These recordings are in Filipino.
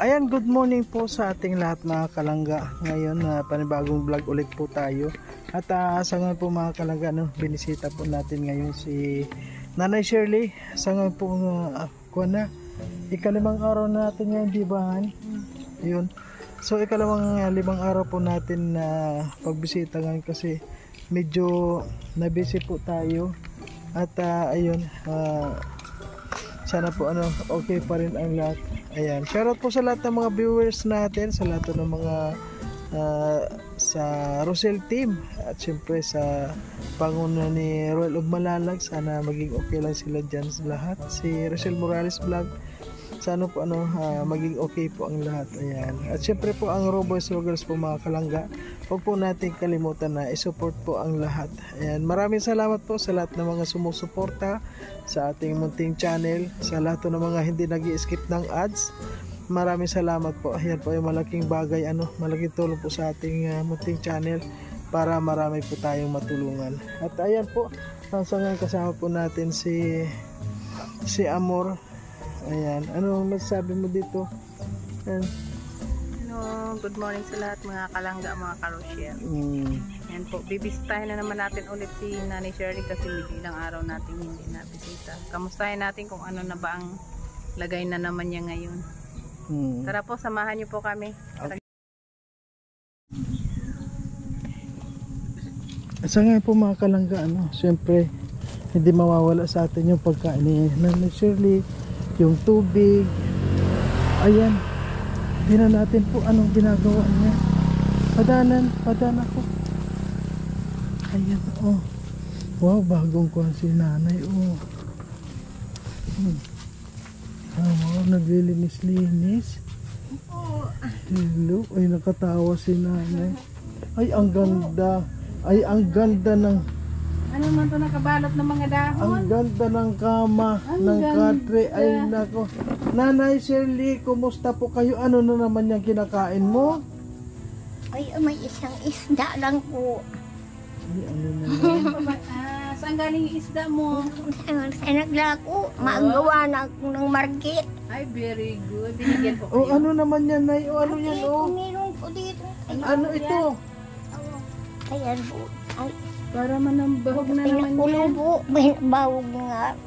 Ayan, good morning po sa ating lahat mga kalangga. Ngayon, panibagong vlog ulit po tayo. At sa ngayon po mga kalangga, binisita po natin ngayon si Nanay Shirley. Sa ngayon po, ikalimang araw natin ngayon, di ba? Yun. So, ikalimang 5 araw po natin na pagbisita ngayon kasi medyo na-busy po tayo. At ayun, sana po okay pa rin ang lahat. Ayan, shoutout po sa lahat ng mga viewers natin, sa lahat ng mga sa Rosel team at siyempre sa panguna ni Royal of Malalag. Sana maging okay lang sila dyan lahat. Si Rosel Morales Vlog, sana po maging okay po ang lahat. Ayan, at siyempre po ang Roboys Rogers po mga kalangga, huwag po natin kalimutan na isupport po ang lahat. Ayan, maraming salamat po sa lahat ng mga sumusuporta sa ating munting channel, sa lahat ng mga hindi nag-i-skip ng ads. Maraming salamat po. Ayan po yung malaking bagay, malaking tulong po sa ating munting channel para marami po tayong matulungan. At ayan po, sa ngayon kasama po natin si Amor. Ayan, ano masasabi mo dito? Ayan. Good morning sa lahat mga kalangga, mga karosyel. Ayan po, bibisitahin na naman natin ulit si Nanay Shirley kasi ilang araw natin hindi nabisita. Kamustahin natin kung ano na ba ang lagay na naman niya ngayon. Tara po, samahan niyo po kami. Okay. Sa ngayon po mga kalangga, siyempre hindi mawawala sa atin yung pagkain ni Nanay Shirley, yung tubig. Ayan, hindi na natin po anong ginagawa niya. Padanan ako. Ayan, wow, bagong kuha si nanay, naglilinis-linis. Hello, ay nakatawa si nanay. Ay, ang ganda. Ay, ang ganda ng ano man to nakabalot ng mga dahon? Ang ganda ng kama, ng katre. Ay, nako. Nanay Shirley, kumusta po kayo? Ano na naman yung kinakain mo? Ay, may isang isda lang po. Ay, ano naman? Saan galing yung isda mo? Sa naglako, maanggawa na ako ng market. Ay, very good. Binigyan po kayo. Ano naman yan, Nay? Ano yan, Meron po dito. Ano ito? Ayan po. Ay, para manambahog na naman yan. Po, bahog nga.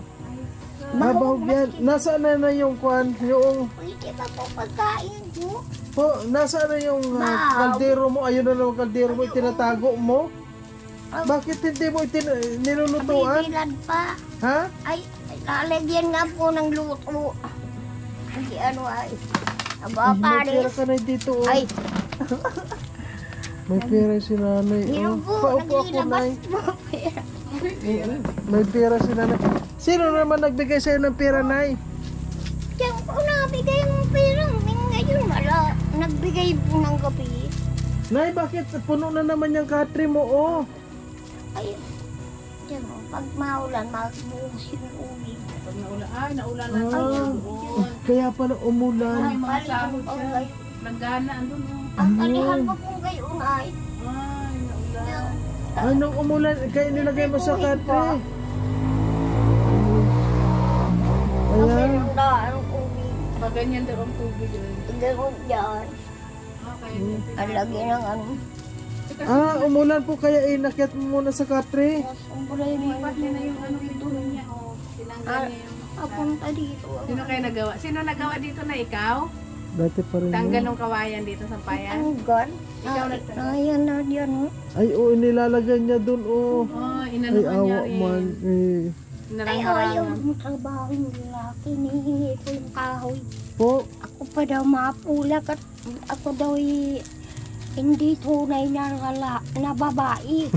Bahog yan. Nasaan na yung kwan? Yung... Pwede ba po pagkain po? Po, nasaan na yung kaldero mo? Ayun na naman kaldero mo, itinatago mo? Bakit hindi mo nilulutuan? Abibilad pa. Ha? Ay, lalagyan nga po ng luto. Hindi ay. Aba, may pera ka na dito. Ay. May pera si nanay. Paupo ako, Nay. May pera si nanay. Sino naman nagbigay sa'yo ng pera, Nay? Diyan po nabigay ng pera. Ngayon wala. Nagbigay po ng gabi. Nay, bakit puno na naman yung katre mo, Ay, diyan mo. Pag maulan, magbuhos yung uwi. Pag naulan na tayo doon. Kaya pala umulan. Ay, mga sahod siya. Nagana, andun Ang kalihan mo po gayon ay. Ay, naulan. Anong umulan? Kaya nilagay mo sa katre. Ayan. Ang uwi. Pag ganyan daw ang tubig. Gano'n dyan. Okay. Ang lagi ng Umulan po kaya inakyat mo muna sa katre. Lipat niya na yung dito niya. Tinanggal niya yung... Papunta dito. Sino kayo nagawa? Sino nagawa dito na ikaw? Dati pa rin. Tanggal ng kawayan dito sa payan? Tanggal? Ikaw Ayan na dyan. Ay, inilalagay niya dun, inanuhan ay, niya awa man, Ay, ayaw mo trabaho yung lalaki. Nihingi ko yung kahoy. Po? Ako pa daw mapulak at ako daw hindi tunay na babae.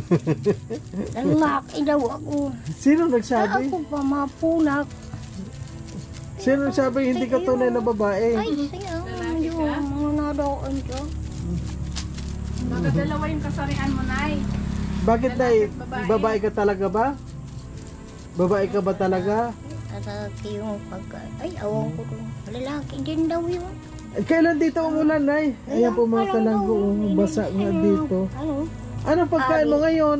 Lalaki daw ako. Sino nagsabi? Ako pa mapulak. Sino nagsabi hindi ka tunay na babae? Ay, siya. Yung mga nadoon ko. Bakit dalawa yung kasarian mo, Nay? Bakit, Nay? Babae ka talaga ba? Babae ka ba talaga? Lalaki yung ay, awan ko doon. Lalaki din daw yun. Kailan dito umulan, Nay? Ayan po mga kalanggo, basa nga dito. Anong pagkain mo ngayon?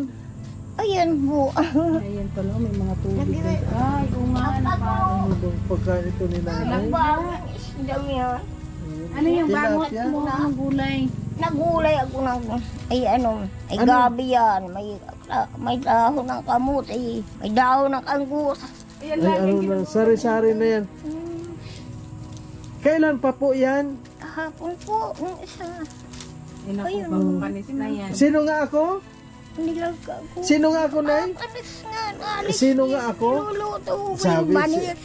Ayan po. Ayan pala, may mga tubig. Ay, unga na parang. Ano bang pagkain ito ni nanay? Nagbaong isda yan. Ano yung bangot Tilapia. mo ng gulay? Nagulay ako ng, ay Ano? gabi yan. May dahon ng kamuti, may dahon ng anggus. Ayan Ay, ano na, sari-sari na yan. Kailan pa po yan? Kahapon po, yung isa, Ayun, panis na yan. Sino nga ako? nilaga ko. Sino nga ako, Nay? Alis nga, alis. Sino nga ako? Luluto ko Sabi yung banis.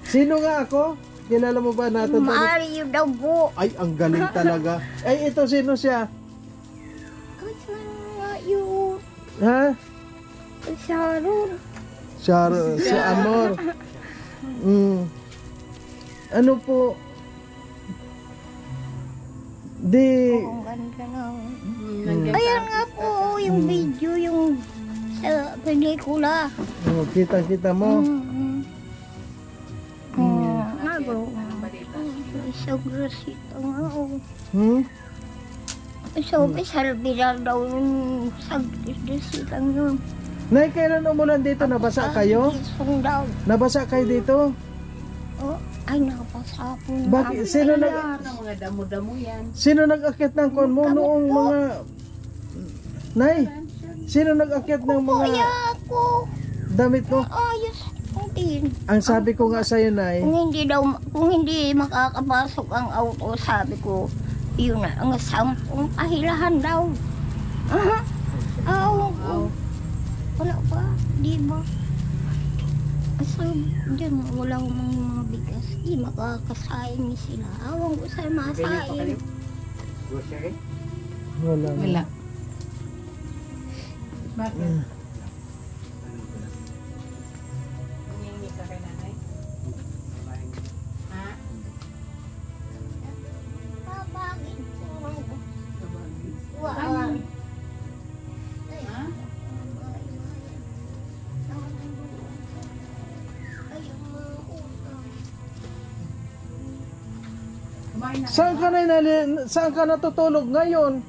Sino nga ako? Kilala mo ba natin? Mario daw po. Ay, ang galing talaga. Ay, ito, sino siya? Kasi nga yun, Ha? Sharon. Si Amor. Ano po? Di, Ang ganda na. Nandiyan Ayan nga po, yung video, yung sa pelikula. oh, kita mo. Nagawa. Isang grasita nga, oh. Hmm? Sabi, salbidal daw yung grasita yun. Nay, kailan umulan dito? Nabasa kayo? Isang daw. Nabasa kayo dito? Oh, ay, nakapasa po na. Bakit? Sino ng mga damo-damo yan. Sino nag-akyat ng kon mo noong mga... Nay, sino nag-akyat ng mga Kaya ako, damit mo? ayos po din. Ang sabi ko nga sa'yo, Nay, Kung hindi makakapasok ang auto, sabi ko, yun na, ang 10 pahilahan daw. Aha. Oo. Wala pa, di ba? So, dyan, wala akong mga bigas. Di makakasain sila. Awang ko sa'yo masain. wala na. Wala. Bakit? Nangingi ka kay nanay? Ha? Babagin ko. Ha? Kumain na. Saan ka natutulog ngayon?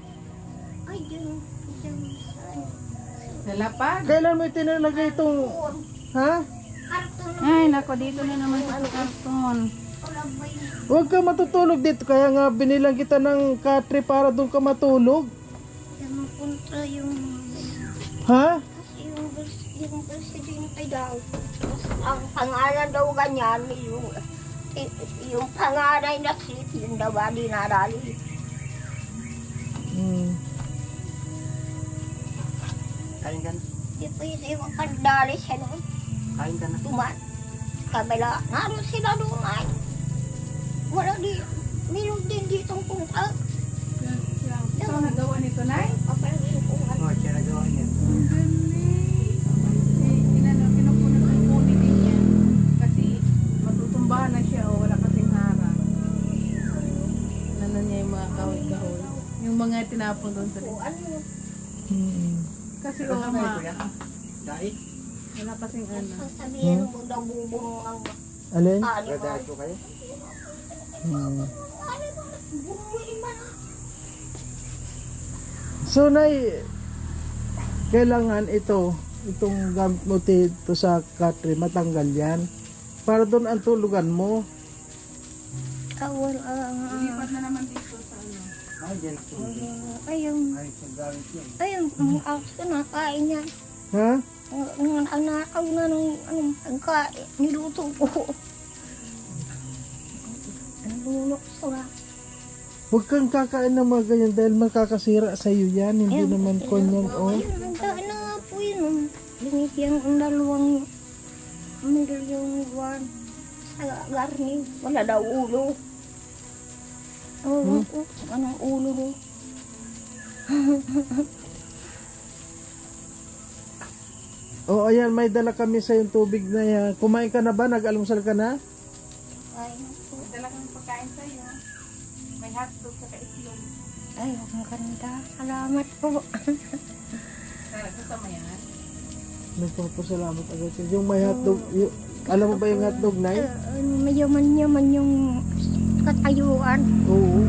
Ay, dyan. Sa lapad? Kailan mo itinalagay itong... Ha? Karton Ay, nako, dito na naman sa karton. ba yun? Huwag ka matutulog dito. Kaya nga binilang kita ng katre para doon ka matulog. Diyan mapunta yung... Ha? Kasi yung presidente daw. Ang pangalan daw ganyan, yung pangalan na seat, yun daw ba dinarali. Hmm. Kain ka na. Di pwede yung kandali siya noon. Kain ka na. Tuman. Kabila, naroon sila doon ay. Wala di, mayroon din ditong punta. Ikaw nagawa nito, Nay? Kapalagin ko nga. Oh, siya nagawa niya. Ang galing. Kinukunan ng kunin din yan. Kasi matutumbahan na siya o wala kasing harang. Ano niya yung mga kahoy-kahoy. Yung mga tinapon doon sa likod. Ano, Hmm. Kasi Ito na ma, kuya. Dahil. wala kasing ano. sasabihin mo daw bubong ang Alin? animal. Dadahal ko kayo. Hmm. Bumuhin man. So, Nay, kailangan itong gamit mo dito sa katre, matanggal yan. Para doon ang tulugan mo. Wala. Lipat na naman dito sa ano. Ay, dyan. Ayun. Ay, sa gamit yan. Ayun, ang aso nakain yan. Ha? Nanakaw na ng anong pagkain. Niluto ko. Nalulokso na. Huwag kang kakain ng mga ganyan dahil makakasira sa iyo yan. Hindi naman konyan. Oh. Ayun, nagkaan na nga po yun. Binigyan ang 2 milyon buwan sa garni. Wala daw ulo. Oo, anong ulo ko? Oh, ayan, may dala kami sa yung tubig na yan. Kumain ka na ba? Nag-almusal ka na? Ay, naku. Dala kang pagkain sa'yo. May hotdog sa kaitlog. Ay, ang ganda. Salamat po. Kasama yan. Nagpapasalamat agad. Yung may hotdog, alam mo ba yung hotdog, Nay? Mayaman-yaman yung katayuan. Oo.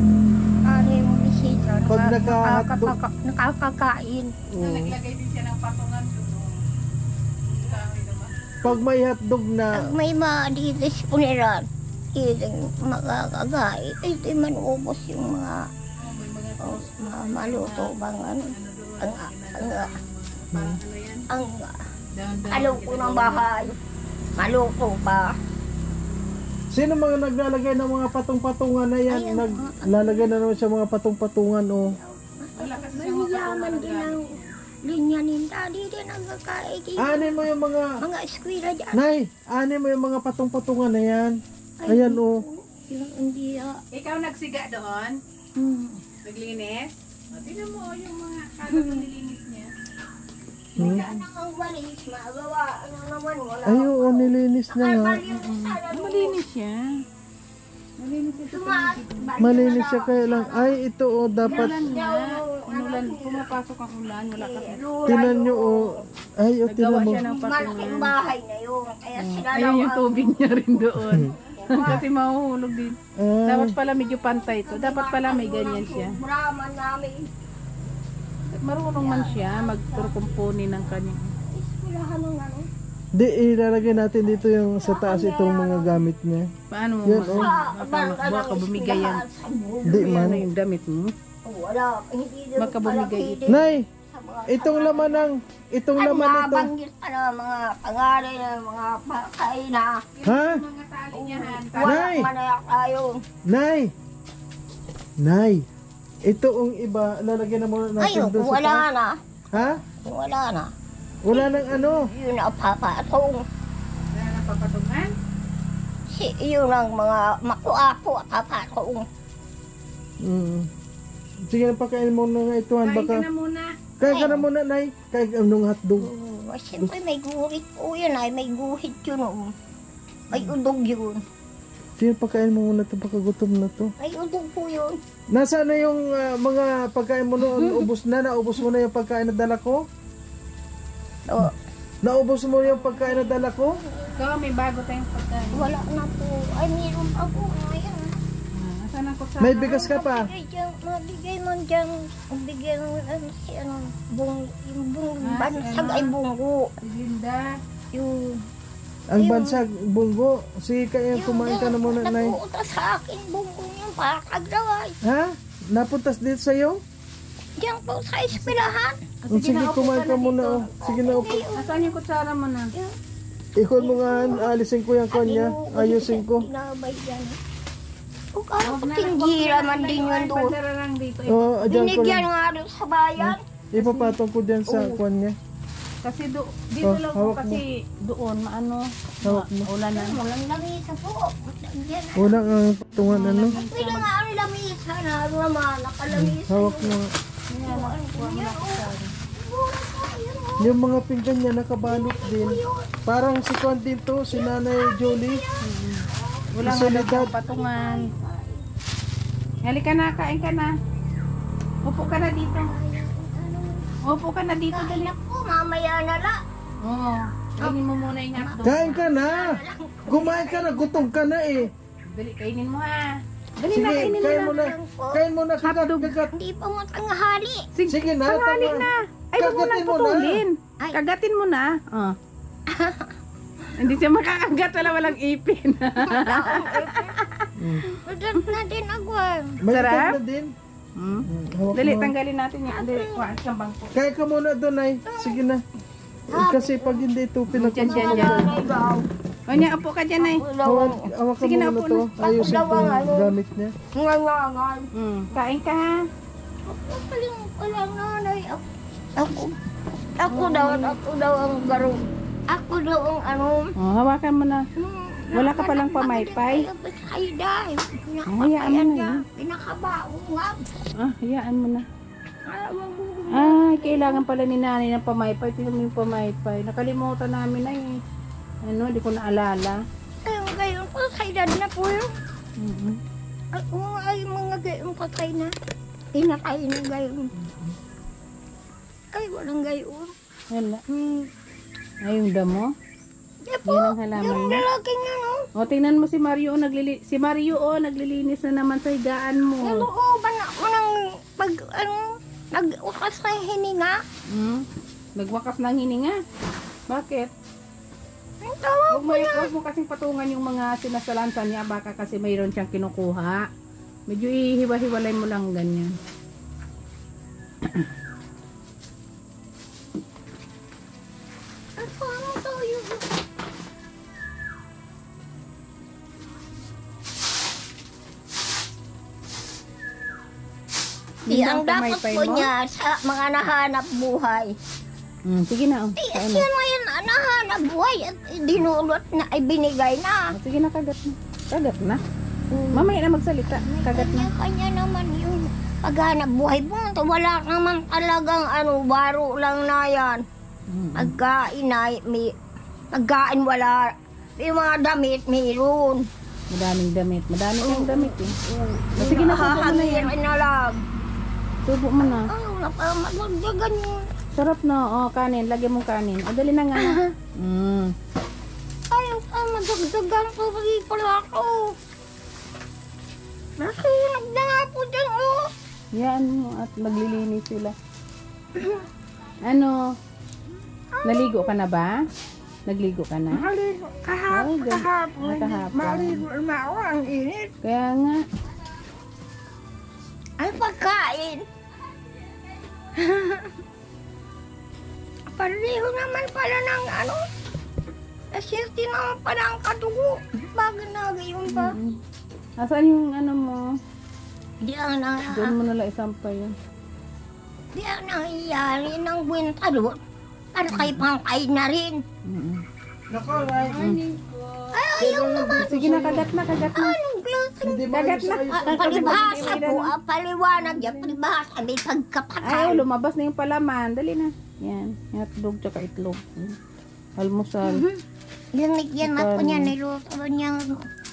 Ano yung bisita. Pag naka-hotdog. Nakakakain. Oo. Naglagay din siya ng patungan doon. Kahoy naman. Pag may hotdog na, Pag may madidisponiran, iling makakagait. Ay, di man ubos yung mga maluto bang ano. Ang aluto ng bahay. Maluto pa. Sino mga naglalagay ng mga patong-patungan na yan? Ayan, Naglalagay na naman siya mga patong-patungan, oh. Mayaman din ang linya ni Daddy din ang kakaigin. Anin mo yung Mga eskwela dyan. Nay, anin mo yung mga patong-patungan na yan. Ayan, oh. Yung hindi Ikaw nagsiga doon? Naglinis? O, tingnan mo yung mga kalat na nilinis niya. ang walis, magawa. Ano naman, wala. Ay, oo, nilinis niya nga. Malinis siya. Malinis siya kaya lang. Ay, ito, oh, dapat. Inulan, pumapasok ang ulan, wala kasi. Tinan nyo, oh. Ay, oh, Nagawa tinan mo. siya ng Malaking patungan. bahay na yun. Kaya sila Ayun yung tubig niya rin doon. Kasi mahuhulog din. Ah, Dapat pala medyo pantay to. Dapat pala may ganyan siya. Braman namin. Marunong man siya magturkumpuni ng kanyang. Eskwelahan ng ano. di, ilalagay natin dito yung sa taas itong mga gamit niya. Paano mo Yan, oh. baka bumigay yan? Di Ano man. yung damit mo? Wala. Hindi din Baka bumigay ito. Nay, itong laman ng, itong Ano laman nito. mabanggit pa na mga pangalan ng mga pakain na Ha? Mga tali niya, han. wala Nay! manayak tayo. Nay! Nay! Ito ang iba, lalagyan na muna natin Ayun, doon kung sa wala taas. na. Ha? Kung wala na. Wala nang ano. Yun ang papatong. Wala na papatungan? Yun ang mga makuapo at papatong. Sige na, pakain mo na nga ito. Kain Baka, ka na muna. kain ka na muna, Nay. Kain ka ng hotdog. Siyempre may guhit po yun ay. May guhit yun. May udog yun. Sige, pakain mo muna ito. Baka gutom na to. May udog po yun. Nasaan na yung mga pagkain mo noon? Ubus na? Naubos mo na yung pagkain na dala ko? O, Naubos mo yung pagkain na dala ko? Ikaw, may bago tayong pagkain. wala na po. Ay, meron pa po ngayon. Asan ang kutsara? May bigas ka pa? Mabigay man dyan. Bigyan ng ano, si ano, yung bansag ay bunggo. Si Linda. Yung Ang bansag, bunggo. Sige, kaya kumain ka na muna, Nay. naputa sa akin bunggo yung para kagraway. Ha? Napuntas dito sa'yo? Diyan po sa eskwelahan. Sige, kumain ka muna. Oh. Sige na, upo. Asan yung kutsara mo na? Ikon mo nga, alisin ko yung kanya. Ayusin ko. Tinabay yan. O kaya tinggira man din yun doon. Padara lang dito. Oo, dyan ko Binigyan lang. nga doon sa bayan. Ipapatong ko dyan sa kanya. Kasi dito Oh, lang po hawak mo. kasi doon maano. Hawak mo. Ulanan. Walang lamisa po. Yan. Unang ang patungan ano. Pwede nga ang lamisa na naman. Nakalamisa. Hawak mo. Yung mga pinggan niya nakabalot din. Parang si Kwan din to, si Nanay Jolie. Wala nga Solidad. daw patungan. Halika na, kain ka na. Upo ka na dito. Upo ka na dito. Ay, naku, mamaya na lang. Oo. Kainin mo muna yung hotdog. Kain ka na! Kumain ka na, gutom ka na eh. Dali, kainin mo ha. Dali Sige, na, kainin mo kain na. mo na. Kain mo na, kagat, Hotdog. kagat. Hindi pa matanghali. Sige na, Tanghali tama. na. Ay, wag mo nang Kagatin mo na. putulin. Ay. Kagatin mo na. Oh. Hindi siya makakagat, walang ipin. Madan na din agwan. May Sarap? itim na din. Hmm? Hawak Dali, mo. tanggalin natin yan. Dali, kuhaan siyang bangko. Kain ka muna doon ay. Sige na. Kasi pag hindi ito Diyan, diyan, pinagpasunod. diyan. Ay, daw. O niya, upo ka dyan ay. Hawak ka Sige na, muna upo to. na. Ayusin ko Ako yung gamit niya. Ngangangan. Kain ka ha. Kaling walang nanay. Ako daw ang garo. Ako daw ang ano. Oh, hawakan mo na. Wala ka palang pamaypay? Ay, dahil. Hayaan mo na yun. Pinakabao nga. Ah, hayaan mo na. Ay, kailangan pala ni nanay ng pamaypay. Tingnan mo yung pamaypay. Nakalimutan namin ay. Ano, di ko naalala. Ayun, gayon po. Sa edad na po yun. Mhm. Ay, mga gayon patay na. Inatay na gayon. Ay, walang gayon. Wala. Ay, yung damo. Yan ang halaman Yung mo. lalaking ano. O, tingnan mo si Mario. Si Mario, naglilinis na naman sa higaan mo. Nalooban ako ng pag, nag-ukas ng hininga. Hmm? Nagwakas ng hininga. Bakit? Ang tawag ko niya. Huwag mo kasing patungan yung mga sinasalansan niya, baka kasi mayroon siyang kinukuha. Medyo ihiwa-hiwalay mo lang ganyan. Ang paano tayo? Di Yun ang ang dapat pamaypay po mo? niya sa mga nahanap buhay. Sige na, oh. Ay, Kain na. yan ngayon nahanap buhay at dinulot na ay binigay na. Sige na, kagat na. Kagat na. Mamaya na magsalita. Kagat na. Kanya naman yung paghanap buhay po. Wala naman talagang baro lang na yan. Pagkain ay may pagkain wala. May mga damit mayroon. Madaming damit. Madami kang damit eh. Sige na, subo mo na yan. Hahagirin na lang. Subo mo na. Magdagan yun. Sarap na. Oh, kanin. Lagyan mong kanin. O, dali na nga. Ayaw madagdagan ko pala ako. Nasunog na nga po dyan Yan mo at maglilinis sila. Ano? Naligo ka na ba? Nagligo ka na? Maligo. Oh, good. Kahapon. Kahapon. Maligo na ako. Ang init. Kaya nga. Ay, pagkain. Pareho naman pala ng asyerte naman pala ang kadugo. Bakit na gayon pa? Asan yung ano mo? Di ang Doon mo nalang isampay yun. di ang nangyayari ng gwenta doon. Para kay pangkay na rin. Nako, right. Ay, ayaw naman. Sige na, kagat na, kagat na. Anong klaseng Hindi mo Kagat na. palibhasa po, paliwanag yan, palibhasa, may Ay, pagkapatay. lumabas na yung palaman. Dali na. Yan. Hotdog tsaka itlog. Almusal. Dinigyan ako niya, niluto niyang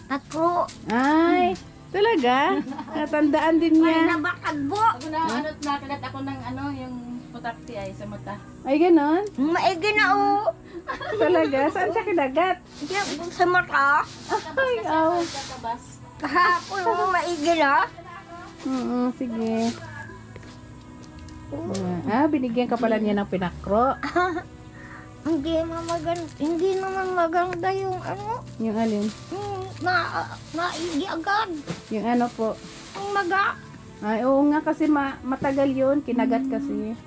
tatlo. Ay, talaga? Natandaan din May niya. nabakagbo. Nakagat ako ng yung putakti ay sa mata. Ay, ganon? Maigi na Talaga? Saan siya kinagat? Diyan sa mata. Ay, aw. Kahapon maigi na. Sige. Binigyan ka pala niya ng pinakro. Hindi naman maganda yung Yung alin? naigi agad. Yung ano po. Ang maga. Ay, oo nga kasi matagal yun. Kinagat kasi.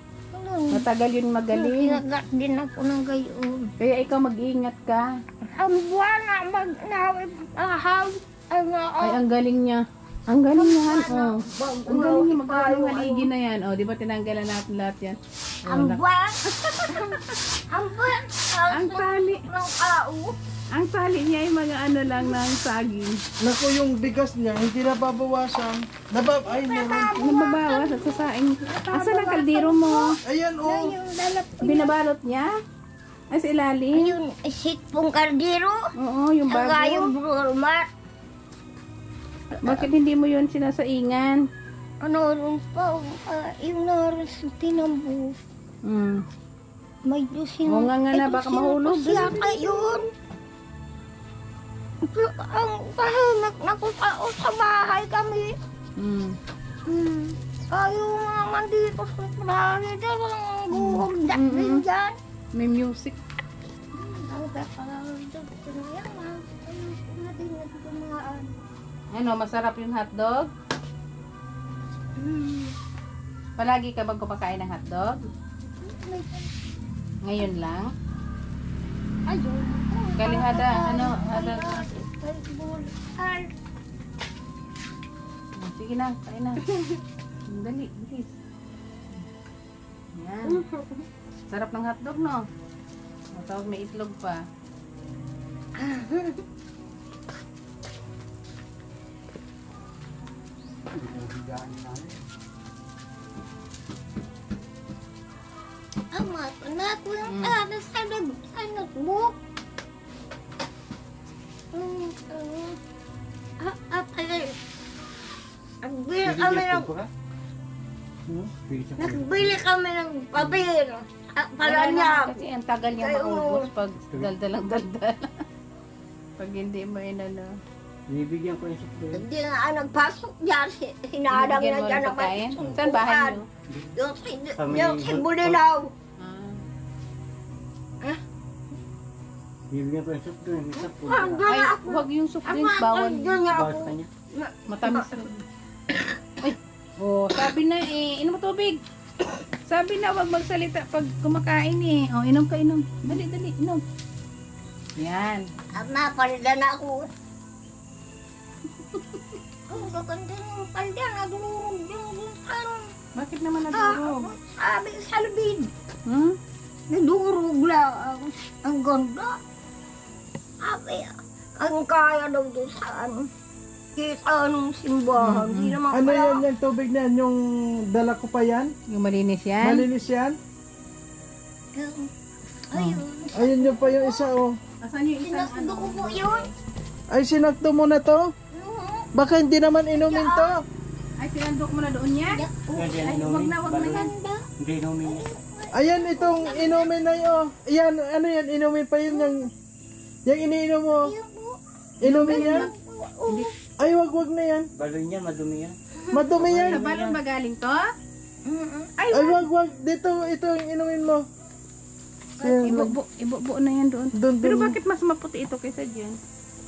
Matagal yun magaling. Kinagat din ako ng gayon. Kaya ikaw mag-iingat ka. Ang buwan na Ay, ang galing niya. Ang galing niya, oh. Ang galing niya magkakaroon ng haligi na yan. Oh, di ba tinanggalan natin lahat yan? Oh, ang buwan. Ang buwan. Ang tali. Ng kao. Ang tali niya ay mga ano lang ng saging. Nako, yung bigas niya, hindi nababawasan. Ay, meron. Nababawas at sasaing. Asan ang kaldero mo? Ayan, oh. Yung dalap. Binabalot niya? Ay, sa ilalim? Yung sitpong kardero. Oo, yung Ang gayong bago. brulmat. Bakit hindi mo yun sinasaingan? Ron pa. Yung naroon sa tinambo. May dusin. Oo nga na, baka mahulog. Yata yun. Ang tahimik na ko sa bahay kami. Ayaw naman dito sa bahay. Ang guhog din dyan. May music. Ang kakalagot ko na yan. Ayun ko natin mga Ano, masarap yung hotdog? Palagi ka bang kumakain ng hotdog? Ngayon lang? ayun. Kalihada, hada. Sige na, kain na. Dali, bilis. Yan. Sarap ng hotdog, no? Tapos may itlog pa. Ama, anak ko yung ada sa notebook. Nagbili kami ng papel. Para niya. Kasi ang tagal niya Kayo. maubos pag daldal. Pag hindi mo inano. Bibigyan ko yung sukli. Hindi na nagpasok dyan. Hinadang Binigyan na mo dyan ng naman. pagkain? Saan bahay niyo? Yung si Bulinaw. Bibigyan ko yung soft drink. Isa po. Ay, huwag yung soft drinks, bawal. Bawal sa kanya. Matamis rin. Ay, oh, sabi na eh, inom mo tubig. Sabi na wag magsalita pag kumakain eh. Oh, inom ka, inom. Dali, dali, inom. Yan. Ama, palda na ako. Ang gaganda ng palda, nadurog yung parang Bakit naman nadurog? sabi sa labid. Hmm? Nadurog lang. Ang ganda. Sabi, ang kaya daw doon sa ano. Kita nung simbahan. Di naman Ano kaya. yan yung tubig na yan? Yung dala ko pa yan? Yung malinis yan? Malinis yan? Ayun. Ayun yung pa yung isa oh. Asan yung isang Sinasdo ko po yun. Ay, sinakto mo na to? Baka hindi naman inumin to. Ay, sinandok mo na doon niya? Hindi yan Ay, inumin. wag na yan. Hindi inumin niya. Ayan, itong inumin na yun. Ayan, ano yan? Inumin pa yun yung iniinom mo. Inumin yan? Ay, wag na yan. Baloy niya, madumi yan. Madumi yan. Sa balon ba galing to? Ay, Ay, wag. Dito, ito yung inumin mo. Ayan, ibubo na yan doon. Doon, Pero doon. bakit mas maputi ito kaysa dyan?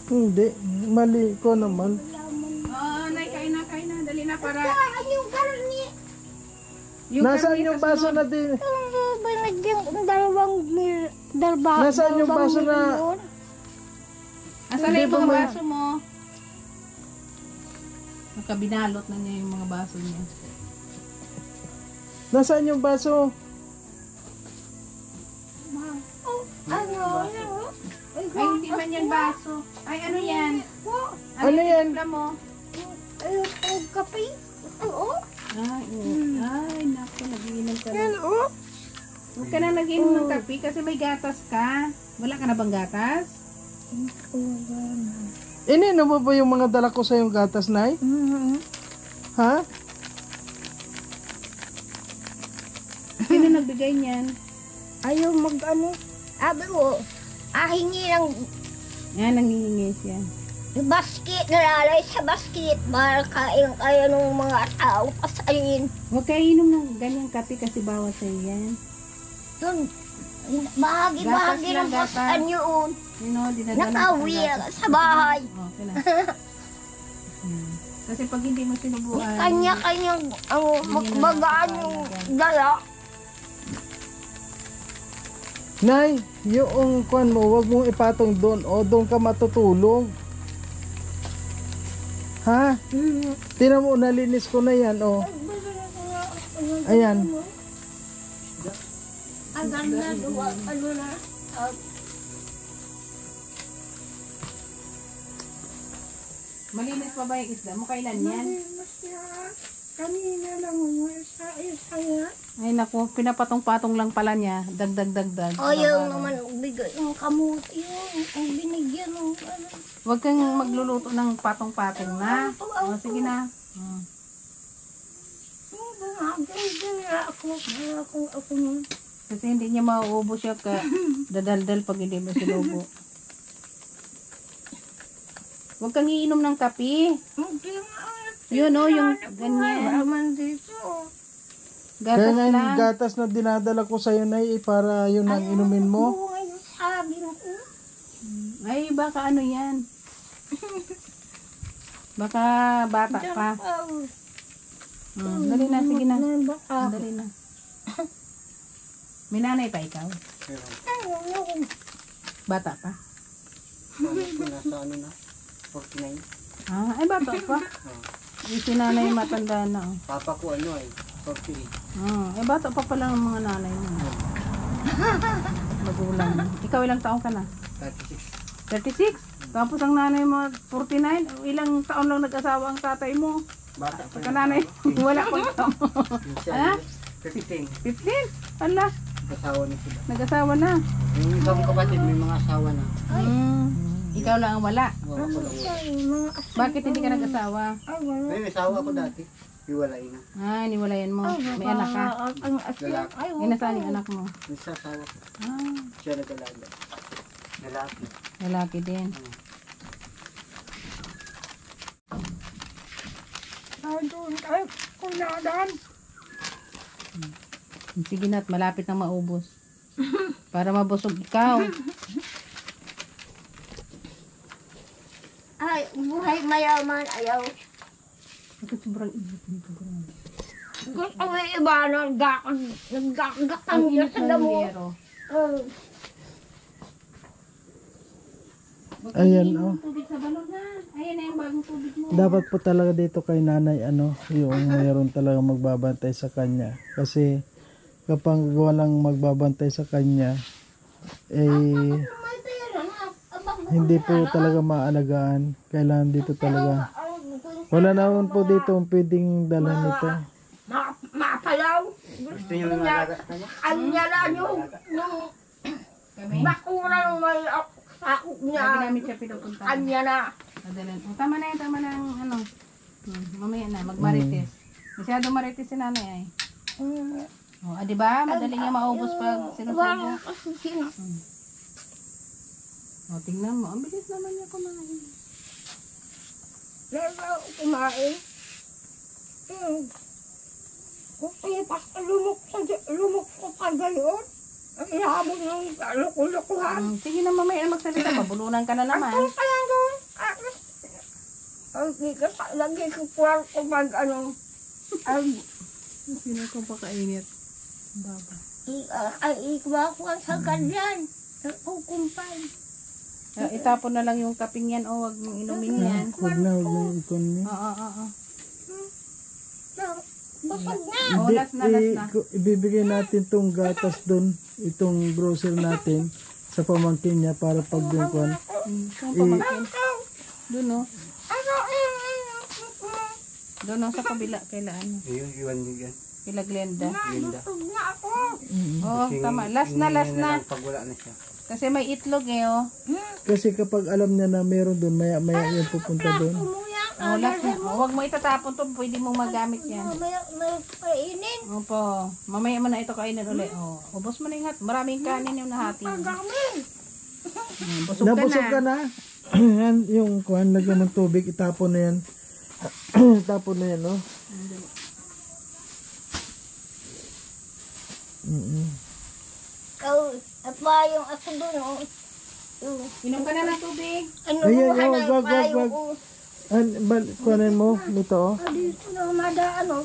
Hindi, mali ko naman. Oo, nay, kain na. Dali na para... Yung karni. Nasaan karne yung sa baso sunod. na din? Binagyan ko ng dalawang Nasaan yung baso na... Asan na Hindi yung ba mga may- baso mo? Nakabinalot na niya yung mga baso niya. Nasaan yung baso? Ay, hindi man yan baso. Ay, ano yan? Ano yan? Timpla mo? Kape. Oo. Ay, ay, naku, nag-iinom ka na. Yan, oo. Huwag ka na nag-iinom ng kape kasi may gatas ka. Wala ka na bang gatas? Ininom mo ba yung mga dala ko sa yung gatas, Nay? Ha? Sino nagbigay niyan? Ayaw mag-ano. Sabi ko, hingi ng Yan, nangihingi siya. basket, nalalay sa basket. Para kain kayo ng mga tao pasayin. Huwag kayo inom ng ganyang kape kasi bawal sa'yo yan. Doon, bahagi-bahagi Gatas lang, ng gatas. pasan yun. You know, dinadala Nakauwi sa gatas. sa bahay. Okay na. Kasi pag hindi mo sinubuan, Kanya-kanyang magbagaan yung dala. Nay, yung kwan mo, wag mong ipatong doon o doon ka matutulog. Ha? Tingnan mo, nalinis ko na yan, oh. Ayan. Ang ganda duwa, ano na. malinis pa ba yung isda mo? Kailan yan? Kanina lang mo isa nga. Ay naku, pinapatong-patong lang pala niya. Dagdag. Ayaw naman bigay yung kamuti yun. Ang binigyan ng ano. Huwag kang magluluto ng patong-patong na. O, sige na. Ako. Kasi hindi niya mauubos siya ka dadaldal pag hindi mo sinubo. Huwag kang iinom ng kape. Hindi nga. Yun o, yung ganyan. Naman dito. Kaya Gatas nga yung lang. gatas na dinadala ko sa'yo, Nay, para yun ang inumin mo. Oo, ngayon sabi ko. Ay, baka ano yan. Baka bata pa. Dali na, sige na. Dali na. May nanay pa ikaw? Bata pa? Nasa ano na? 49. Ay bata pa. Yung si nanay matanda na. Oh. Papa ko ano ay 48. Bata pa pala ng mga nanay mo. Magulang. Ikaw ilang taon ka na? 36. 36? Tapos ang nanay mo 49? Ilang taon lang nag-asawa ang tatay mo? Bata pa Pagka nanay, wala pang taon. Ha? 15. 15? Ala, Kasawa na sila. nag-asawa na. Yung ibang kapatid may mga asawa na. Ikaw lang ang wala. Oo, ako lang wala. Bakit hindi ka nag-asawa? May asawa ko dati. Iwalay na. Niwalayan mo. May anak ka. Lalaki. Nasaan yung anak mo? May asawa ko. Ah, Siya nag-alaga. Lalaki. lalaki din. Sige na at malapit na maubos. Para mabusog ikaw. buhay mayaman, ayaw. Bakit sobrang init dito? Gusto mo yung iba, naggagakan niya sa damo. Ayan, oh. Tubig sa balon na. Ayan na yung bagong tubig mo. Dapat po talaga dito kay nanay, yung mayroon talaga magbabantay sa kanya. Kasi kapag walang magbabantay sa kanya, hindi po talaga maalagaan. Kailangan dito talaga. Wala naman po dito ang pwedeng dalhan nito. Mapalaw. Gusto niyo yung alaga kanya? Anya na yung bakurang may sakop Lagi niya. namin siya pinupunta. Anya na. Madalan. Oh, tama na yun, tama na ang ano. Mamaya na, magmarites. Masyado marites si nanay ay. Oh, di ba? Madali niya maubos pag sinusubo. Oh, tingnan mo. Ang bilis naman niya kumain. Lalo kumain. Kung tipas lumok ko pa gayon, ang ihabog ng loko-lokohan. Sige na mamaya na magsalita. Mabulunan ka na naman. Ang kaya doon. Ang kika lagi ko kwarto pag Sino kong pakainit? Baba. ikwakuan sa kanyan. Kukumpay. Itapon na lang yung kaping yan o wag mong inumin yan. Huwag na ikon niya. Oo. Basag na. Oh, last na. Ibibigay natin tong gatas doon, itong grocer natin sa pamangkin niya para pag doon kon. Saan pamangkin? Doon o. Doon o sa kabila. Kaila ano? Iwan niyo yan. Kaila Glenda. Linda. Busog na ako. Oo, tama. Last na. Pag wala na siya. Kasi may itlog eh oh. Kasi kapag alam niya na meron doon, maya yan pupunta doon. Umuya ka. Oh, last na. Oh, wag mo itatapon to. Pwede mong magamit yan. May kainin. Opo. Mamaya mo na ito kainin ulit. Oh, ubos mo na yung maraming kanin yung nahati. Ang dami. Busog Nabusog ka ka na. na. Yan, yung kuhan, lagyan ng tubig, itapon na yan. Itapon na yan, no? At pa yung aso doon, oh. Inom ka na ng tubig. Ano Ayan, buhay na wag. payo ko. Kuhanin mo, nito, oh. Dito na madaan, oh.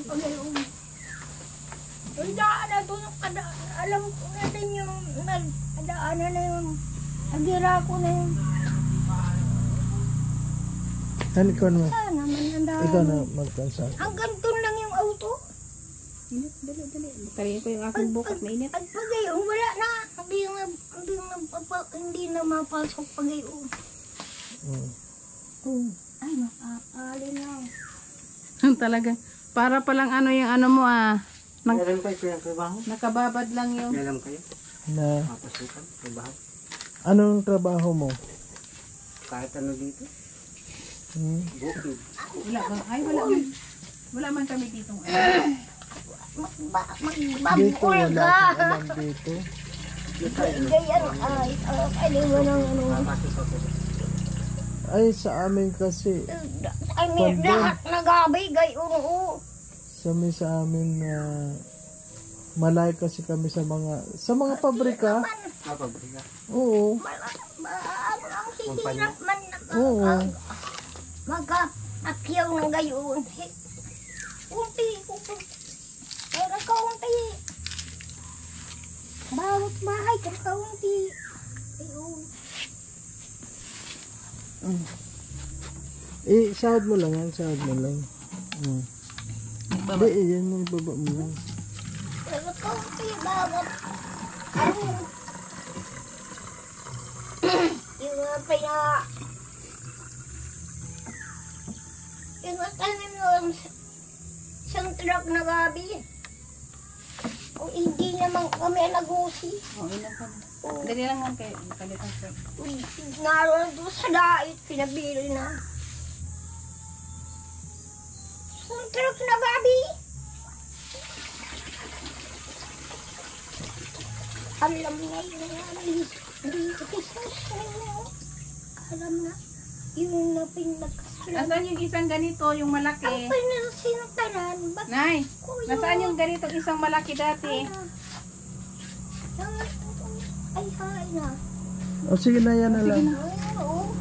Ang daan na doon, alam ko na din yung daanan na yung agira ko na yung Yan, ikaw naman. sana man ang daan. Ikaw na magkansa. Hanggang doon lang yung auto. Init, dali. Tarihin ko yung aking bukat na init. At pagayon, wala na. Hindi na mapasok pagayon. Ay, makakali na. Talaga. Para palang ano yung ano mo ah. Meron kayo kayang trabaho? Nakababad lang yung. Meron kayo? Na, Papasukan? Trabaho? anong trabaho mo? Kahit ano dito? Bukid. Wala ba? Ay, wala man. Wala man kami dito. Dito, Magbabul wala ka. akong alam dito. Ganyan, kailangan ng ano. Ay, sa amin kasi, Ay, may lahat nagabay, gayon, sa amin na malay kasi kami sa mga pabrika. Pabrika. Oo. Ang hihirap man Oo. mag-akyaw ng gayon. Kunti. Pero kaunti. Bawat bahay, kaunti. Ayun. Sahod mo lang yan, sahod mo lang. Hindi, yan mo, ibaba mo lang. Pero kaunti, bawat. Ano? Yung yung tanim yung isang truck na gabi. Kung hindi naman kami nag-usi. Oh, inom ka na. Dali lang man kayo. Kalitan ko. Naroon doon sa dait, pinabili na. Isang truck na gabi. Alam na yun. Alam na. Yung napinagkasalan. Nasaan yung isang ganito, yung malaki? Ang pinasinutanan. Ba't Nay, ko yun? nasaan yung ganitong isang malaki dati? Ay, hay na. O sige na, yan na lang. Oo.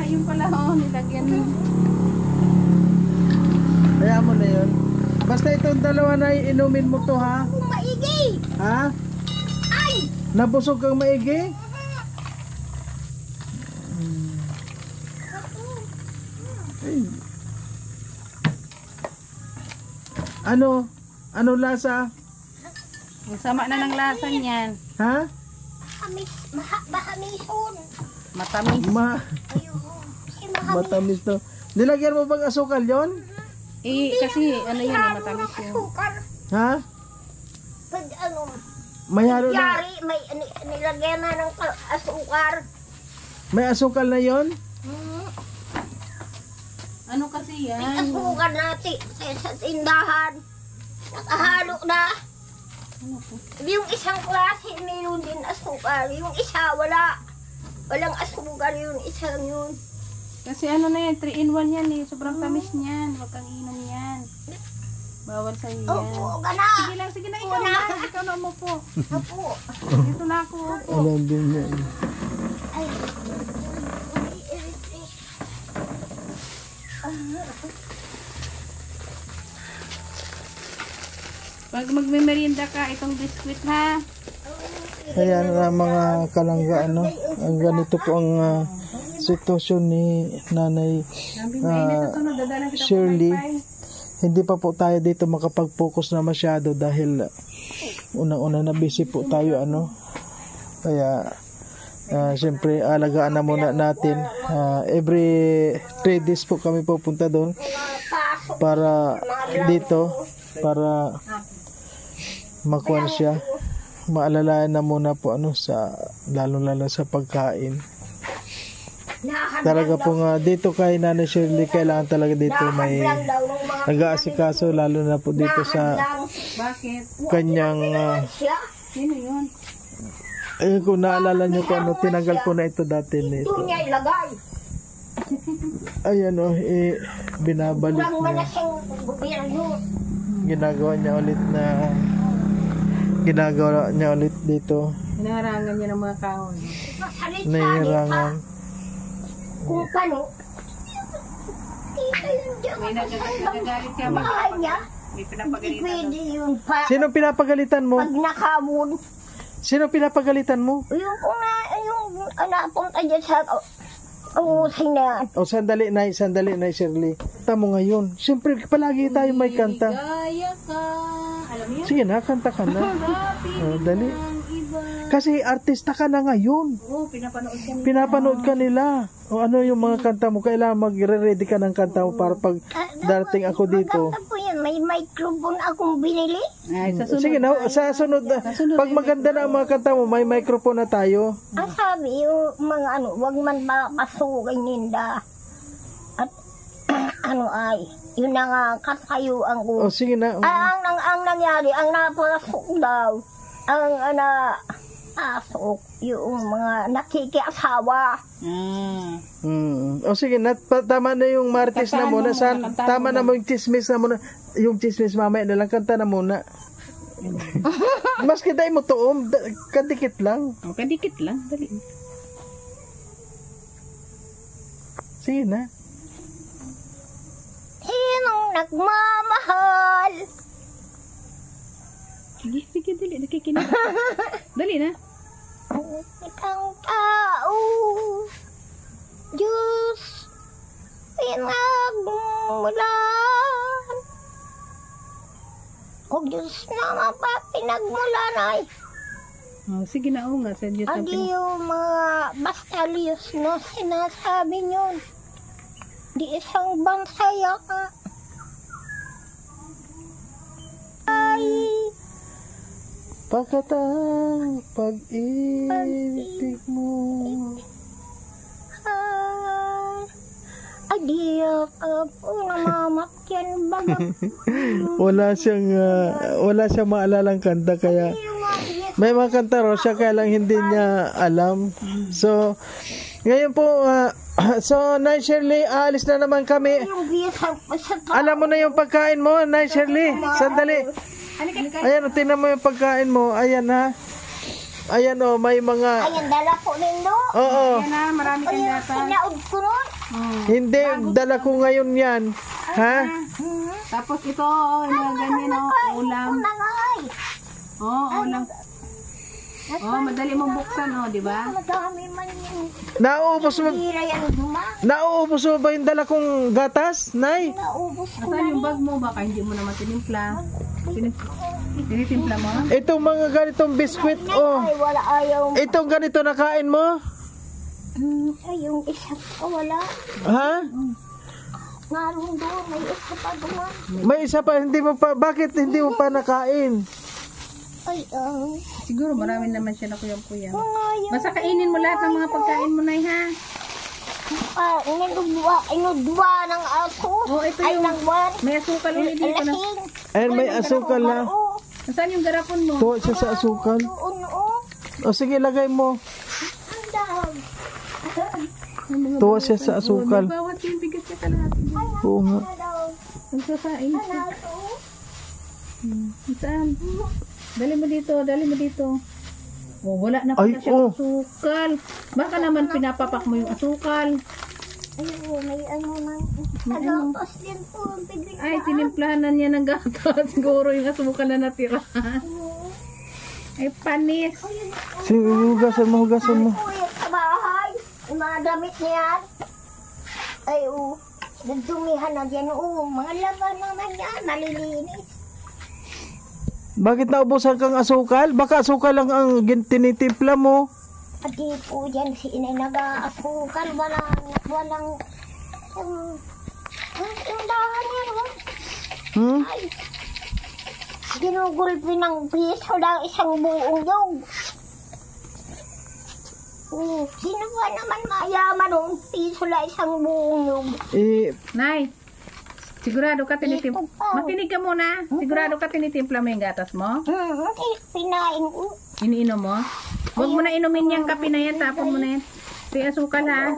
Yung pala, nilagyan mo. Kaya mo na yun. Basta itong dalawa na inumin mo to, ha? Kung maigi. Ha? Ay! Nabusog kang maigi? Ay. Ano? Ano lasa? Ang sama na ng lasa niyan. Ha? Mahamison. Matamis. Ayun. Matamis to. Nilagyan mo bang asukal yon? Kasi ano yun, matamis yun. Asukar. Ha? Pag ano, Mayroon na. yari, may nilagyan na ng asukar. May asukal na yon? Ano kasi May yan? asukar natin sa tindahan. Nakahalo na. Yung isang klase, mayroon din asukar. Yung isa, wala. Walang asukar yun, isang yun. Kasi ano na yan, 3-in-1 yan eh. Sobrang tamis niyan. Huwag kang inom yan. Bawal sa iyo yan. Opo, gana. Sige na, ikaw na. Ikaw na umupo. Opo. Dito na ako, upo. Alam din niya. Ay. Pag magme-merienda ka, itong biskwit ha. Ayan na mga kalangga, ano. Ang ganito po ang sitwasyon ni Nanay Shirley. Hindi pa po tayo dito makapag-focus na masyado dahil unang-una na busy po tayo, ano. Kaya siyempre alagaan na muna natin. Every 3 days po kami pupunta doon para dito para makuha siya. Maalalayan na muna po ano sa lalo sa pagkain. Talaga po nga dito kay Nanay Shirley kailangan talaga dito may nag-aasikaso lalo na po dito sa Bakit? kanyang Sino yun? kung naalala nyo po ano tinanggal ko na ito dati nito. Ito niya ilagay. Ayan o binabalik Walang niya. manasang gobyerno. Ginagawa niya ulit dito. Hinaharangan niya ng mga kahoy. Nahihirangan. Kung kano. Kita yun dyan. May nagagalit ka. Bahay niya. May Hindi pinapagalitan. pwede yun pa. Sino pinapagalitan mo? Pag nakamon. Sino pinapagalitan mo? Yung napunta dyan sa umusing na yan. O sandali na Shirley. Tamo ngayon. Siyempre palagi tayo may kanta. Gaya ka. Alam mo yun? Sige na, kanta ka na. Happy O, dali. ang iba. Kasi artista ka na ngayon. Oo, pinapanood ka nila. Pinapanood ka nila. O ano yung mga kanta mo? Kailangan magre-ready ka ng kanta mo para pag darating ako dito. Maganda po yan. May microphone akong binili. Ay, sa sunod. Sige na, sa sunod na. Pag maganda na ang mga kanta mo, may microphone na tayo. Ang sabi yung mga wag man makasugay ninda. At yun na nga kasayuan ko. O sige na. Ang nangyari, ang napasok daw, ang asok, yung mga nakikiasawa. O sige na, tama na yung Martes na muna. Tama na mo yung chismis na muna. Yung chismis mamaya na lang, kanta na muna. Mas kita mo tuom, kadikit lang. O, kadikit lang. Dali. Sige na. Sinong nagmamahal? Sige, dali. Nakikinig. Dali na. Itang tao, Diyos, pinagmulan. O Diyos na mapapinagmulan ay. Oh, sige na, nga. Sa Diyos ang Adi yung mga bastalyos na sinasabi nyo. Di isang bansaya ka. Ay, Pagkat ang pag-ibig mo. adi ka po namamakyan baga. Wala siyang maalalang kanta kaya may mga kanta raw siya kaya lang hindi niya alam. So ngayon po so Nay Shirley, aalis na naman kami. Yung gisang pa sa Alam mo na yung pagkain mo, Nay Shirley. Sandali. Ayan, tingnan mo yung pagkain mo. Ayan ha. Ayan oh, may mga... Ayan, dala ko nindo. Oo. Yan na, marami kang Ayan, gatas. pinaod ko nun. Hindi, dala ko ngayon yan. Ha? Tapos ito, yung ganyan, ulam. Nangay. Ulam. Madali mong buksan, di ba? Madami man yun. Naubos mo, Hira yan, Duma. nauubos mo ba yung dala kong gatas, Nay? Naubos ko na Asan yung rin. bag mo? Baka hindi mo naman tinimpla. Tinitimpla mo? Itong mga ganitong biskwit, oh. Ay, wala ayaw. Itong ganito nakain mo? Ay, yung isa pa, wala. Ha? Naroon doon, may isa pa doon. May isa pa, hindi mo pa, bakit hindi mo pa nakain? Ay, Siguro marami naman siya na kuyang-kuyang. mga yun. Basta kainin mo lahat ng mga pagkain mo, Nay, ha? Inudwa ng aso. Ito Ay, yung ng buwan. may asukal ulit dito na. Lasing. Ayan, may asukal na. Oo, Nasaan yung garapon mo? Tuwa siya sa asukal. doon, oo. O sige, lagay mo. Ang dahon. Tuwa siya sa asukal. Bawat yung bigas niya kalahati dyan. Oo nga. Ano daw? Ang sasain siya. Ano to? Saan? Dali mo dito, dali mo dito. Wala na Ay, pala siyang asukal. Baka naman pinapapak mo yung asukal. Ayun, may ano nang agapas din po. Bigay Ay, tinimplahan na niya ng gatas. Siguro yung asukal na natira. Ay, panis. Sige, hugasan mo, hugasan mo. Kuya sa bahay. Yung mga damit niyan. Ay, nagdumihan na dyan. Mga laban naman yan. Malilinis. Bakit naubusan kang asukal? Baka asukal lang ang tinitimpla mo. Pati po dyan si inay nag-aasukal. Walang yung dahan yan. Hmm? Ay, ginugulpi ng piso ng isang buong yog. Sino ba naman mayaman nung piso na isang buong yog? Nay, sigurado ka tinitimpla. Ito pa. Makinig ka muna. Sigurado ka tinitimpla mo yung gatas mo? Pinain ko. Iniinom mo? Huwag mo na inumin yung kape na yan. Tapon mo na yan. Ito yung asukal, ha?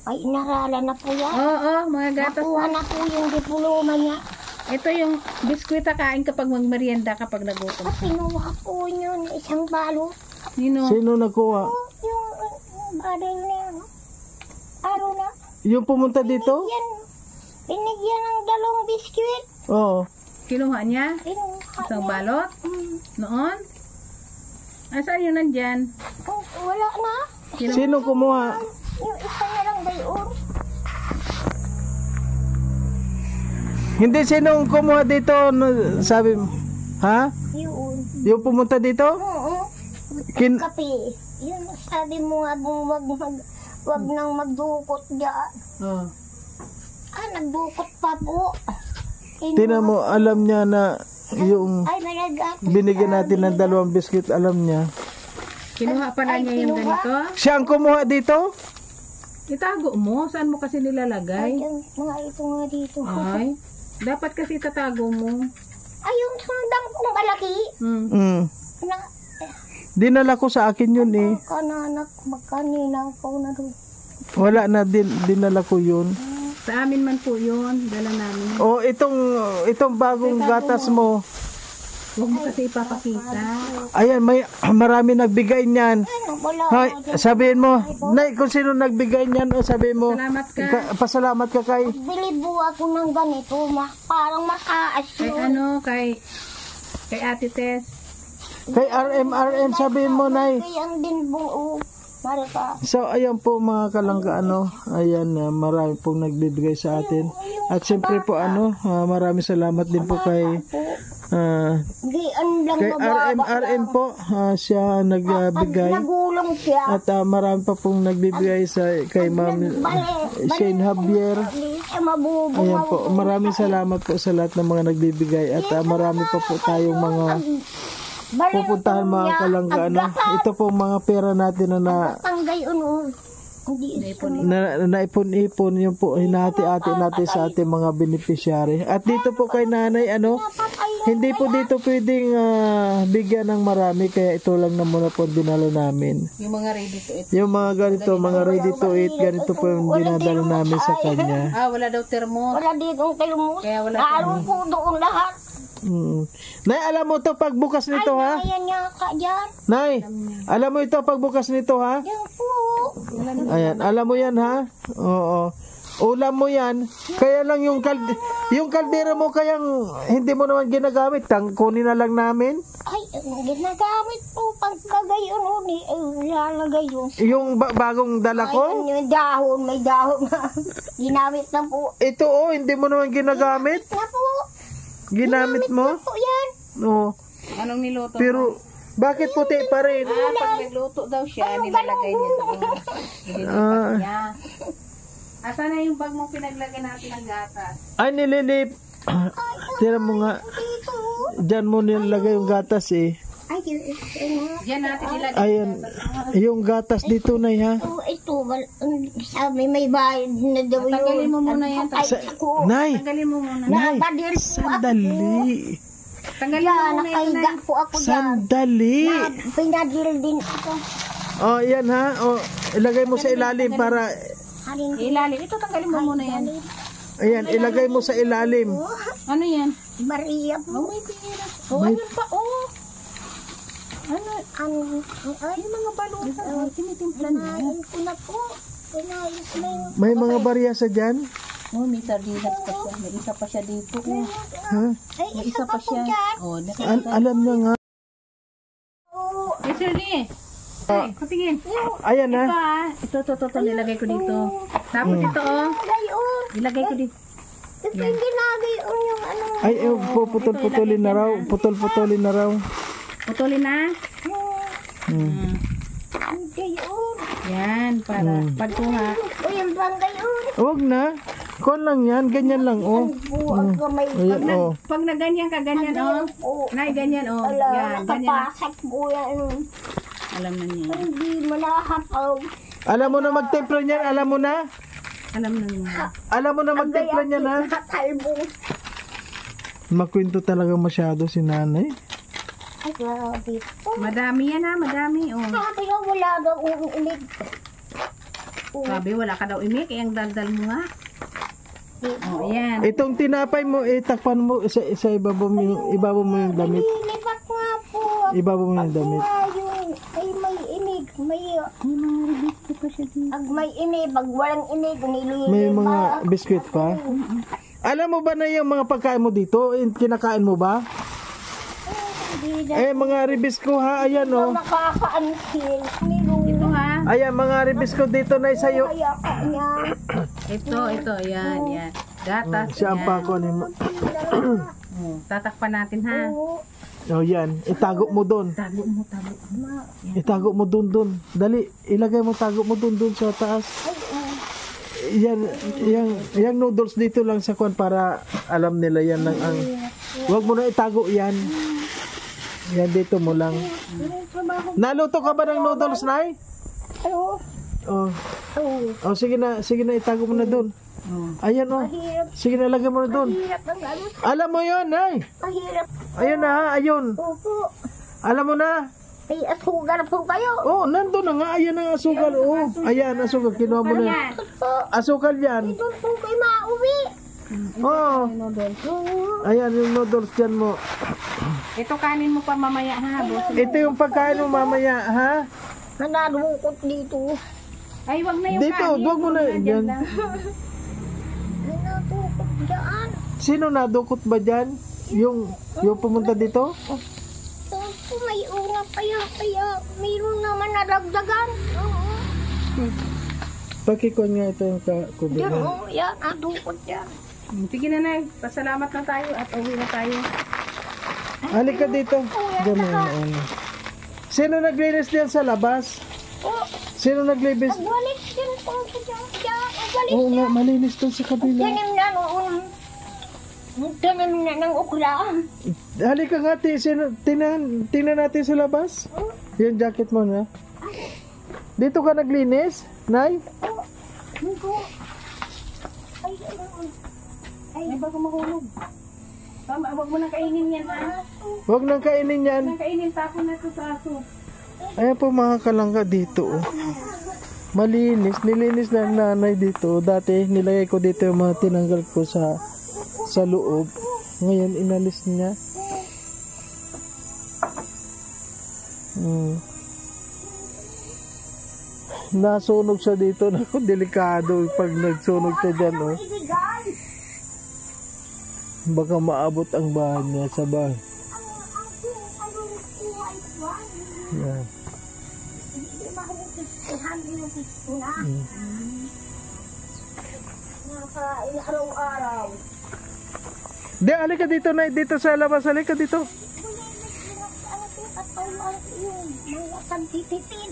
Ay, inarala na po yan. Oo, mga gatas. Nakuha na po yung diploma niya. Ito yung biskwit na kain kapag magmerienda kapag nagutom. Kinuha po yun, isang balo. Nino? Sino nagkuha? Yung baril na yun. Araw na. Yung pumunta dito? Binigyan ng dalawang biskwit. Oo. Kinuha niya? Isang balot? Noon? Asan yun nandyan? Wala na. Sino kumuha? Yung isa na lang ba yun? Hindi, sinong kumuha dito? Sabi mo. Ha? Yun. Yung pumunta dito? Oo. Kin Kape. Yun, sabi mo nga wag nang magdukot dyan. Oh. Nagdukot pa po. Tinan mo, alam niya na yung Ay, may nag-at. binigyan natin ng dalawang biscuit, alam niya. Kinuha pala niya yung ganito? Siya ang kumuha dito? Itago mo? Saan mo kasi nilalagay? Yung mga ito nga dito. Ay, dapat kasi tatago mo. Ay, yung sundang kong malaki. Na, Dinala ko sa akin yun eh. kananak, magkanina ko na doon. Wala na, dinala ko yun. Sa amin man po yun, dala namin. O, itong bagong gatas mo. Huwag mo kasi ipapakita. Ayan, marami nagbigay niyan. Wala. Hay, sabihin mo, Nay, kung sino nagbigay niyan, o sabihin mo, Salamat ka. pasalamat ka kay, Bili po ako ng ganito. Parang mataas Kay yun. ano, kay Ate Tess. kay RM, sabihin mo, Nay. Kaya din buo. Marika. So, ayan po mga kalangga, ayan, marami pong nagbibigay sa atin. At siyempre po, maraming salamat din po kay, Diyan lang kay RM po, siya nagbigay. Nagulong siya. At marami pa pong nagbibigay kay Ma'am Shane Javier. Siya mabubungaw. Ayan po, maraming salamat po sa lahat ng mga nagbibigay. At marami pa po tayong mga pupuntahan mga kalangga. Ito po mga pera natin na Tanggay uno. naipon-ipon yung po hinati-hati natin sa ating mga beneficiary. At dito po kay nanay, hindi po dito pwedeng bigyan ng marami, kaya ito lang na muna po dinala namin. Yung mga ready to eat. Yung mga ganito, mga ready to eat, ganito po yung dinadala namin sa kanya. Wala daw termos. Wala ditong termos. Kaya wala Lalo po doon lahat. Nay, alam mo to pagbukas nito ha? Ayan nga ka dyan. Nay, alam mo ito pagbukas nito ha? Yan po. Ayan, alam mo yan ha? Oo. Ulam mo yan. Kaya lang yung kaldera mo kayang hindi mo naman ginagamit. Kunin na lang namin. Ay, ginagamit po pagkagayon o lalagay yun. Yung bagong dala Ay, ko? yung dahon, may dahon na. Ginamit na po. Ito hindi mo naman ginagamit. Na po. Ginamit mo? Na po yan. Oo. Anong niluto mo? Pero, bakit puti pa rin? Pag nagluto daw siya, nilalagay niya doon. Nililipat niya. Asa na yung bag mong pinaglagay natin ng gatas? Ay, nililip. Tira mo nga. Dito. Diyan mo nilagay yung gatas eh. Ay, Diyan natin ilagay. Ayan. Yung gatas dito na ha. ito, sabi may bayad na daw yun. Tanggalin mo muna yan. Ay, ako. Nay! Tanggalin mo muna. Nay! Nabadir po ako. Sandali! Tanggalin mo Yan, muna yan. nakahiga po ako dyan. Sandali! Pinadir din ako. Oh, yan ha. Oh, ilagay mo sa ilalim para... Ilalim. Ito, tanggalin mo muna yan. Ayan, ilagay mo sa ilalim. Ano yan? Maria po. Oh, may pera. Oh, ano pa? Oh. Ano? Ay, Yung mga balutan. Oh, tinitimpla na. kinain ko na po. Kinain ko na yung... May mga barya dyan? Oh, may sardinas pa siya. May isa pa siya dito. Oh. Ha? Ay, May isa pa po siya. dyan. Oh, Alam niya nga. Yes, sir, ni. Ay, patingin. Ayan Ito ha. Ito, nilagay ko dito. Tapos ito, oh. Gayon. Ilagay ko dito. Ito yung ginagayon yung ano. Ay, putol-putulin na raw. Putol-putulin na raw. Putulin na. Gayon. Yan, para pagkuha. O yung bang gayon. Huwag na. Kon lang yan. Ganyan lang, oh. Buwag ka may... Ayan, oh. Pag na ganyan ka, ganyan, oh. Oh. Nay, ganyan, oh. Ala, Yan, ganyan. nakapasak po yan. Alam na niya. Hindi mo nakahapaw. Alam mo na magtempla niyan? Alam mo na? Alam na niya. Alam mo na magtempla niyan, ha? Nakakalbo. Makwento talaga masyado si nanay. Ay, grabe po. Madami yan, ha. Madami, oh. Sabi nga wala daw uminig. Sabi, wala ka daw imik. Eh, ang daldal mo nga. Oh, yan. Itong tinapay mo, takpan mo sa ibabaw mo yung damit. Nilipat nga po. Ibabaw mo yung damit. Ay, may inig. May mga ribisco pa siya dito. Pag may inig, pag walang inig, nililipat. May mga biskwit pa. Alam mo ba na yung mga pagkain mo dito? Kinakain mo ba? Hindi na. Mga ribisco ha. Ayan oh. Nakakaansin. Ito, ha. Ayan mga ribisco dito na isayo. Kaya ka niya. Ito, yan, yan. Gatas, Siya ang yan. pako ni mo. Oh, tatakpan natin, ha. Oh yan. Itago mo doon. Tago mo. Itago mo doon. Dali. Ilagay mo tago mo doon sa taas. Yang noodles dito lang sa kwan para alam nila yan lang ang... Huwag mo na itago yan. Yan dito mo lang. Naluto ka ba ng noodles, Nay? Ano? Oh, sige na itago mo na doon. Ayan oh. Mahirap. Sige na lagay mo na doon. Mahirap ang ano. Alam mo 'yon, Nay. Mahirap. Ayun na ha, ayun. Opo. Alam mo na. May asugar po kayo. Oh, nandun na nga. Ayan ang asukal. Oh, ayan asukal. Kinuha mo na. Yan. Po. Asukal yan. Doon po kayo mauwi. Oh, ayan yung noodles dyan mo. Ito kanin mo pa mamaya, ha. Boss. Ito yung pagkain mo mamaya, ha? Nanarukot dito. Ay, wag na yung Dito, kanin. wag mo na Dyan dyan. lang. Nanarukot dyan. Sino nadukot ba dyan? Yung pumunta dito? Doon po may una kaya mayroon naman nadagdagan. Oo. Pakikon nga ito yung Yan kubilan. o, yan, nadukot yan. Sige na, Nay. Pasalamat na tayo at uwi na tayo. Halika dito. Diyan mo yun. Sino naglinis diyan sa labas? O, Sino naglinis? nagbalik din po ako dyan. Nagbalik. Oo nga, malinis doon sa kabila. Tanim na noon. Tanim na ng ukla. Halika nga, tingnan natin sa labas. Yung jacket mo na. Dito ka naglinis, Nay? Hindi. Ay, ano. Ay, bago mahulog. Tama, wag mo nang kainin yan, ha. Huwag nang kainin yan. Nang kainin, tapo na ito sa aso. Ayan po mga kalangga dito. Oh. Malinis. Nilinis na ng nanay dito. Dati nilagay ko dito yung mga tinanggal ko sa loob. Ngayon inalis niya. Nasunog siya dito. Naku, delikado pag nagsunog siya dyan, oh. Baka maabot ang bahay niya sa bahay. Yan. Araw-araw. Di, alika dito na, dito sa labas, alika dito. Mga pagtitipid.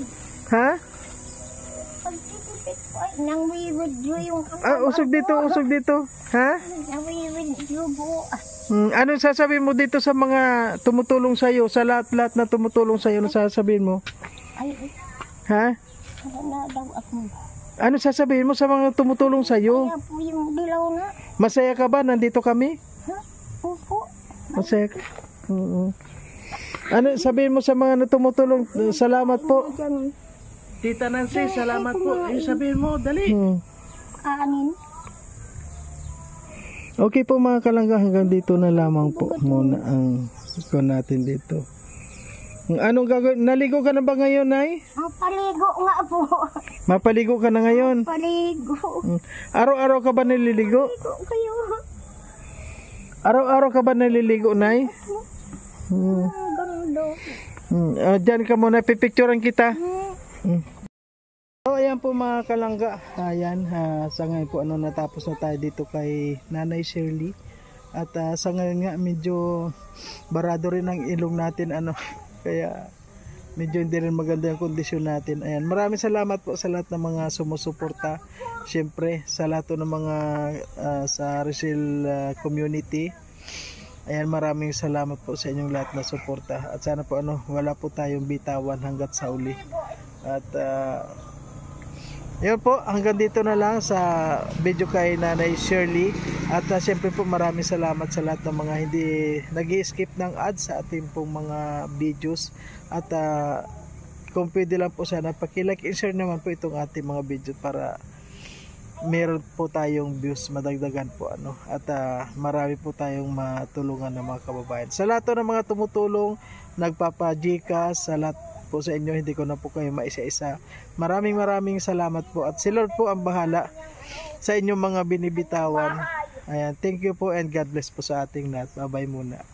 Ha? Pagtitipid po ay nang-withdraw yung Usog dito. Ha? nang-withdraw po. Ano sasabihin mo dito sa mga tumutulong sa'yo, sa lahat-lahat na tumutulong sa'yo, ano sasabihin mo? Ay, Ha? na daw ako. Ano sasabihin mo sa mga tumutulong sa'yo? Kaya po yung dilaw na. Masaya ka ba? Nandito kami? Ha? Opo. Masaya ka? Oo. Ano sabihin mo sa mga tumutulong? Salamat po. Diyan, Tita Nancy, salamat po. Sabihin mo, dali. anin. Okay po mga kalangga, hanggang dito na lamang po muna ang iko natin dito. Anong gagawin? Naligo ka na ba ngayon, Nay? Paligo nga po. Mapaligo ka na ngayon? Paligo. Araw-araw ka ba naliligo? Paligo kayo. Araw-araw ka ba naliligo, Nay? Ganda. Diyan ka muna, pipicturean kita. So ayan po mga kalangga. Ayan, sa ngayon po natapos na tayo dito kay Nanay Shirley. At sa ngayon nga medyo barado rin ang ilong natin kaya medyo hindi rin maganda yung kondisyon natin. Ayan, maraming salamat po sa lahat ng mga sumusuporta. Siyempre sa lahat ng mga sa Rizal community. Ayan, maraming salamat po sa inyong lahat na suporta. At sana po wala po tayong bitawan hanggat sa uli. At yun po, hanggang dito na lang sa video kay Nanay Shirley. At siyempre po maraming salamat sa lahat ng mga hindi nag-i-skip ng ads sa ating pong mga videos. At kung pwede lang po sana, paki-like and share naman po itong ating mga video para meron po tayong views madagdagan po at marami po tayong matulungan ng mga kababayan. Sa lahat ng mga tumutulong, nagpapa-Gcash, sa lahat po sa inyo, hindi ko na po kayo maisa-isa. Maraming salamat po at si Lord po ang bahala sa inyong mga binibitawan. Ayan, thank you po and God bless po sa ating lahat. Bye-bye muna.